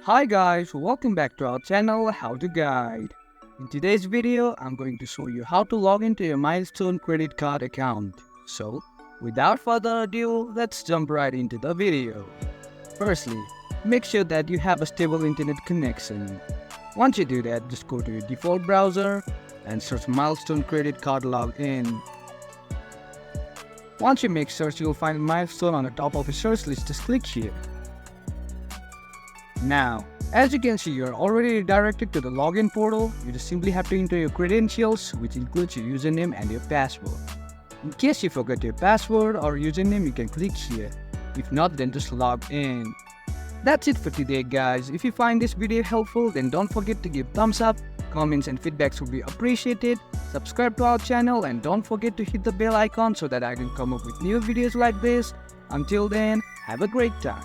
Hi guys, welcome back to our channel How to Guide. In today's video, I'm going to show you how to log into your Milestone credit card account. So, without further ado, let's jump right into the video. Firstly, make sure that you have a stable internet connection. Once you do that, just go to your default browser and search Milestone credit card login. Once you make search, you'll find Milestone on the top of the search list. Just click here. Now, as you can see, you're already redirected to the login portal. You just simply have to enter your credentials, which includes your username and your password. In case you forget your password or username, you can click here. If not, then just log in. That's it for today, guys. If you find this video helpful, then don't forget to give thumbs up. Comments and feedbacks will be appreciated. Subscribe to our channel and don't forget to hit the bell icon so that I can come up with new videos like this. Until then, have a great time.